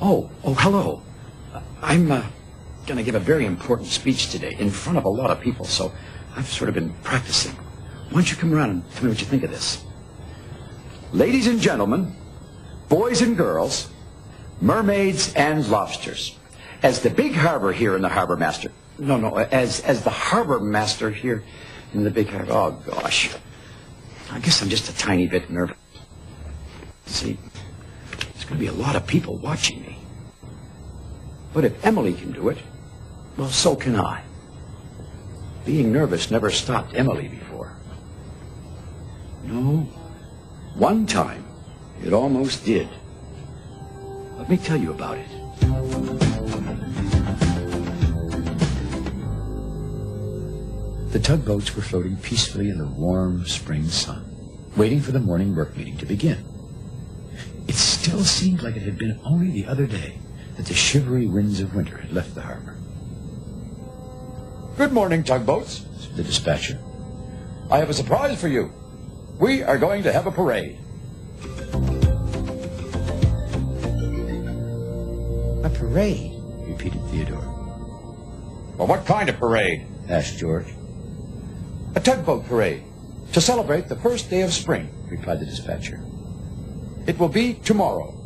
Oh, hello. I'm going to give a very important speech today in front of a lot of people, so I've sort of been practicing. Why don't you come around and tell me what you think of this? Ladies and gentlemen, boys and girls, mermaids and lobsters, as the Big Harbour here in the Harbourmaster. No, as the Harbourmaster here in the Big Harbour. Oh, gosh. I guess I'm just a tiny bit nervous. See, there's going to be a lot of people watching me. But if Emily can do it, well, so can I. Being nervous never stopped Emily before. No, one time it almost did. Let me tell you about it. The tugboats were floating peacefully in the warm spring sun, waiting for the morning work meeting to begin. It still seemed like it had been only the other day that the shivery winds of winter had left the harbor. Good morning, tugboats, said the dispatcher. I have a surprise for you. We are going to have a parade. A parade? Repeated Theodore. Well, what kind of parade? Asked George. A tugboat parade, to celebrate the first day of spring, replied the dispatcher. It will be tomorrow.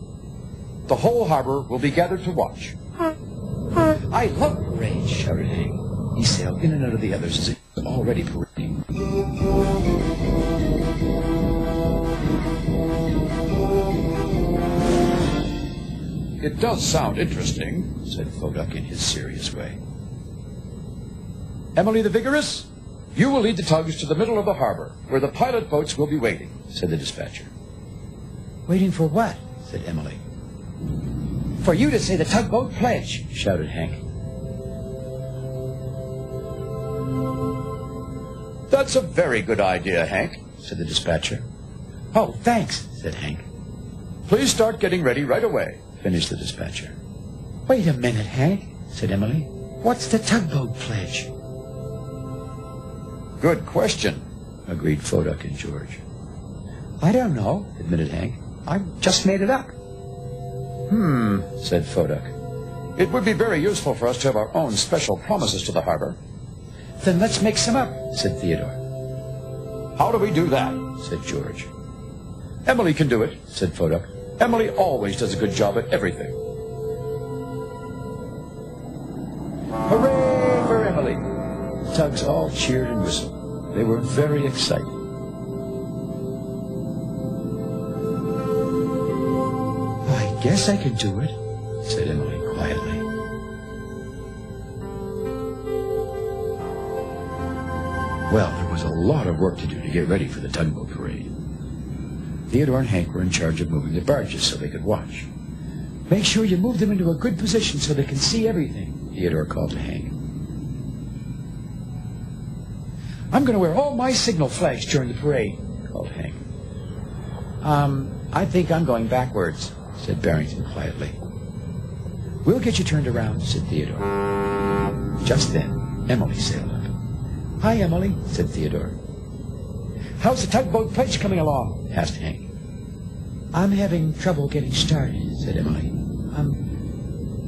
The whole harbor will be gathered to watch. I love parades, shouted Hank. He sailed in and out of the others as if he was already parading. It does sound interesting, said Foduck in his serious way. Emily the Vigorous, you will lead the tugs to the middle of the harbor, where the pilot boats will be waiting, said the dispatcher. Waiting for what? Said Emily. For you to say the tugboat pledge, shouted Hank. That's a very good idea, Hank, said the dispatcher. Oh, thanks, said Hank. Please start getting ready right away, finished the dispatcher. Wait a minute, Hank, said Emily. What's the tugboat pledge? Good question, agreed Foduck and George. I don't know, admitted Hank. I just made it up. Said Foduck. It would be very useful for us to have our own special promises to the harbor. Then let's make some up, said Theodore. How do we do that? Said George. Emily can do it, said Foduck. Emily always does a good job at everything. Hooray for Emily! The tugs all cheered and whistled. They were very excited. I guess I can do it, said Emily quietly. Well, there was a lot of work to do to get ready for the tugboat parade. Theodore and Hank were in charge of moving the barges so they could watch. Make sure you move them into a good position so they can see everything, Theodore called to Hank. I'm going to wear all my signal flags during the parade, called Hank. I think I'm going backwards, said Barrington quietly. We'll get you turned around, said Theodore. Just then, Emily sailed up. Hi, Emily, said Theodore. How's the tugboat pledge coming along? Asked Hank. I'm having trouble getting started, said Emily.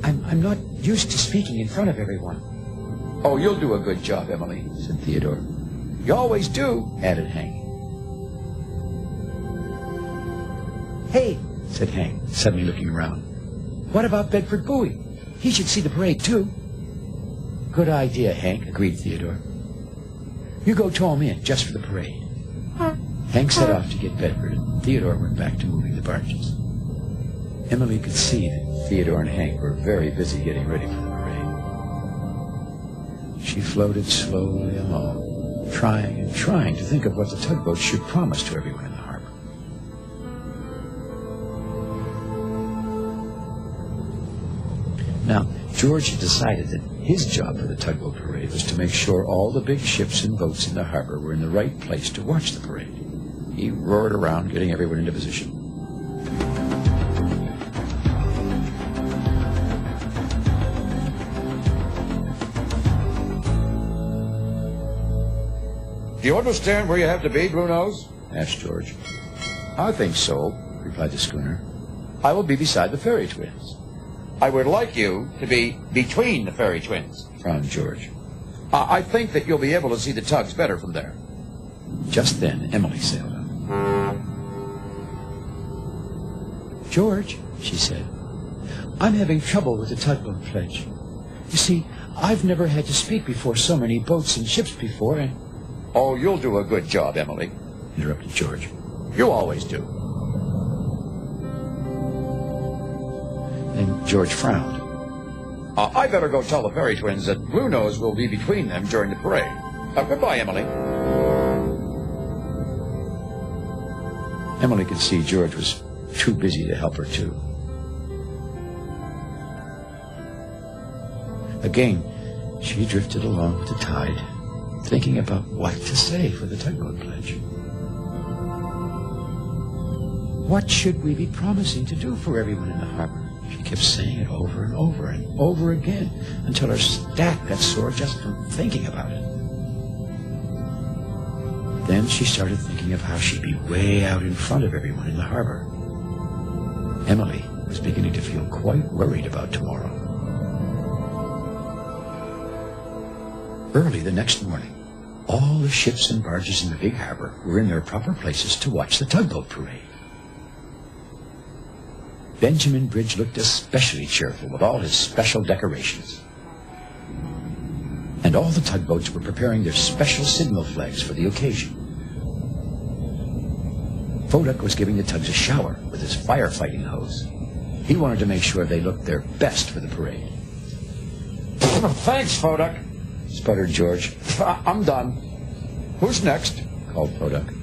I'm not used to speaking in front of everyone. Oh, you'll do a good job, Emily, said Theodore. You always do, added Hank. Hey, said Hank, suddenly looking around. What about Bedford Bowie? He should see the parade, too. Good idea, Hank, agreed Theodore. You go tow him in, just for the parade. Hank set off to get Bedford, and Theodore went back to moving the barges. Emily could see that Theodore and Hank were very busy getting ready for the parade. She floated slowly along, trying and trying to think of what the tugboat should promise to everyone in the harbor. Now, George had decided that his job for the tugboat parade was to make sure all the big ships and boats in the harbor were in the right place to watch the parade. He roared around, getting everyone into position. Do you understand where you have to be, Blue Nose? Asked George. I think so, replied the schooner. I will be beside the ferry twins. I would like you to be between the fairy twins, frowned George. I think that you'll be able to see the tugs better from there. Just then, Emily sailed up. George, she said, I'm having trouble with the tugboat pledge. You see, I've never had to speak before so many boats and ships before, and... Oh, you'll do a good job, Emily, Interrupted George. You always do. Then George frowned. I better go tell the fairy twins that Blue Nose will be between them during the parade. Goodbye, Emily. Emily could see George was too busy to help her, too. Again, she drifted along with the tide, thinking about what to say for the tugboat pledge. What should we be promising to do for everyone in the harbor? She kept saying it over and over and over again until her stack got sore just from thinking about it. Then she started thinking of how she'd be way out in front of everyone in the harbor. Emily was beginning to feel quite worried about tomorrow. Early the next morning, all the ships and barges in the Big Harbour were in their proper places to watch the tugboat parade. Benjamin Bridge looked especially cheerful with all his special decorations. And all the tugboats were preparing their special signal flags for the occasion. Foduck was giving the tugs a shower with his firefighting hose. He wanted to make sure they looked their best for the parade. Thanks, Foduck, sputtered George. I'm done. Who's next? Called Foduck.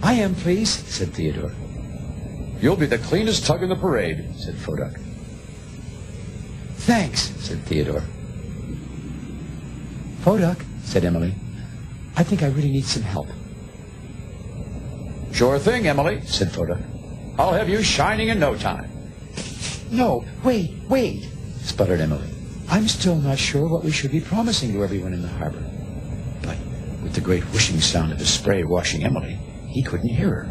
I am, please, said Theodore. You'll be the cleanest tug in the parade, said Foduck. Thanks, said Theodore. Foduck, said Emily. I think I really need some help. Sure thing, Emily, said Foduck. I'll have you shining in no time. No, wait, sputtered Emily. I'm still not sure what we should be promising to everyone in the harbor. But with the great whooshing sound of the spray washing Emily, he couldn't hear her.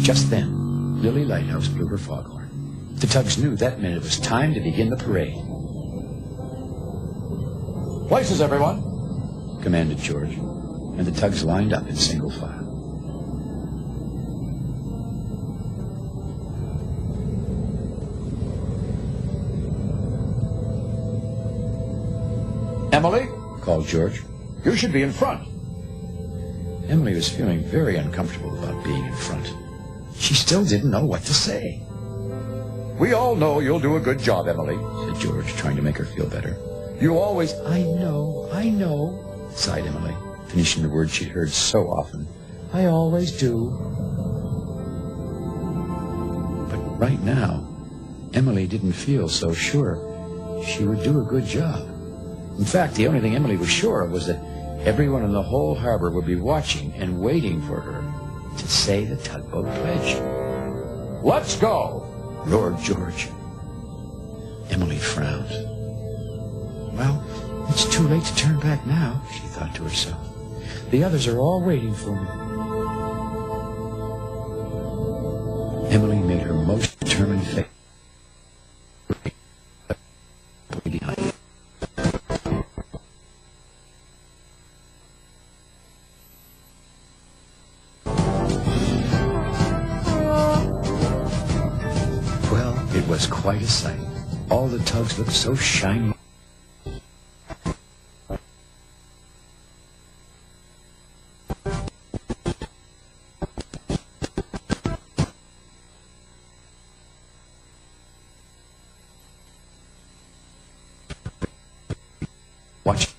Just then, Lily Lighthouse blew her foghorn. The tugs knew that meant it was time to begin the parade. Places, everyone, commanded George, and the tugs lined up in single file. Emily, called George. You should be in front. Emily was feeling very uncomfortable about being in front. She still didn't know what to say. We all know you'll do a good job, Emily, said George, trying to make her feel better. You always... I know, sighed Emily, finishing the words she'd heard so often. I always do. But right now, Emily didn't feel so sure she would do a good job. In fact, the only thing Emily was sure of was that everyone in the whole harbor would be watching and waiting for her to say the tugboat pledge. Let's go, roared George. Emily frowned. Well, it's too late to turn back now, she thought to herself. The others are all waiting for me. Emily made her most determined face. Behind her. Well, it was quite a sight. All the tugs looked so shiny. Watching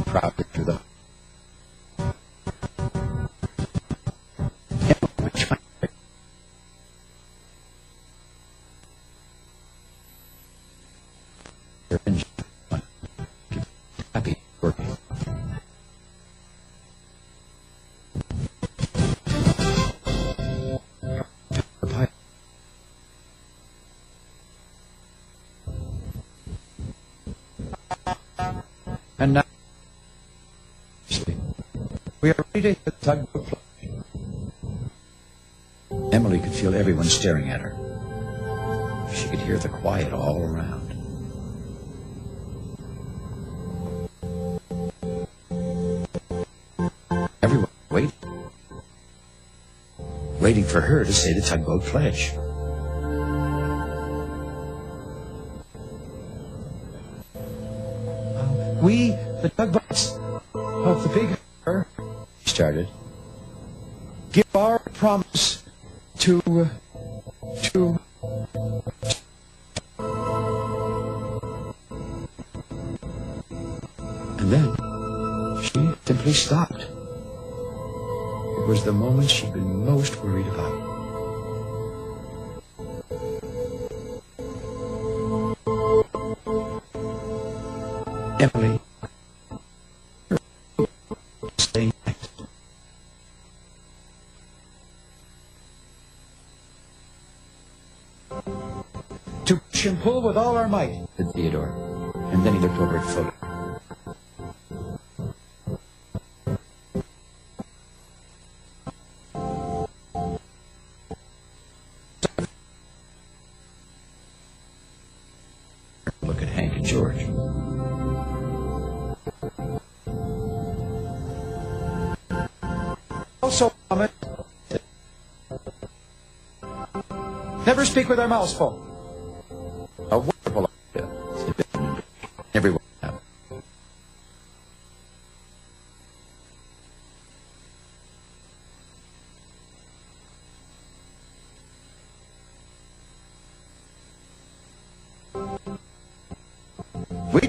proudly through the happy working. And now, we are ready to hit the tugboat. Emily Emily could feel everyone staring at her. She could hear the quiet all around. Everyone waiting for her to say the tugboat pledge. We, the tugboats of the Big Harbour, she started, give our promise to... And then she simply stopped. It was the moment she'd been most worried about. Emily, staying next. To push and pull with all our might, said Theodore, and then he looked over at Philip. Look at Hank and George. Also, never speak with our mouths full. A wonderful idea. Everyone. We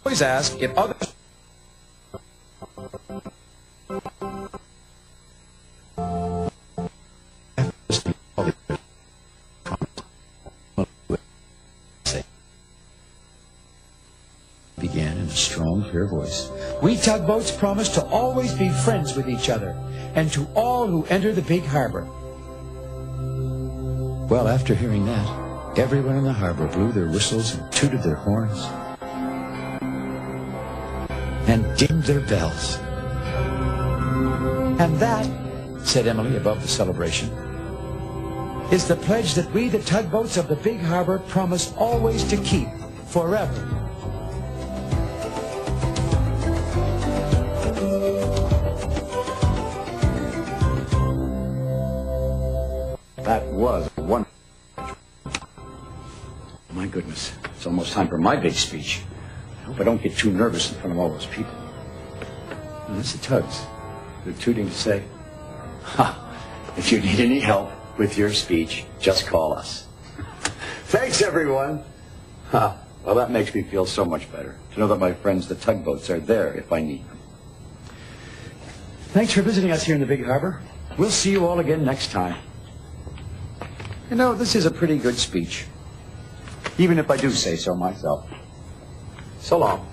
always ask if others. Began in a strong, clear voice. We tugboats promise to always be friends with each other, and to all who enter the Big Harbour. Well, after hearing that, everyone in the harbor blew their whistles and tooted their horns and dinged their bells. And that, said Emily above the celebration, is the pledge that we, the tugboats of the Big Harbour, promise always to keep forever. That was wonderful. My goodness, it's almost time for my big speech. I hope I don't get too nervous in front of all those people. And that's the tugs. They're tooting to say, if you need any help with your speech, just call us. Thanks, everyone. Well, that makes me feel so much better to know that my friends, the tugboats, are there if I need them. Thanks for visiting us here in the Big Harbour. We'll see you all again next time. You know, this is a pretty good speech, even if I do say so myself. So long.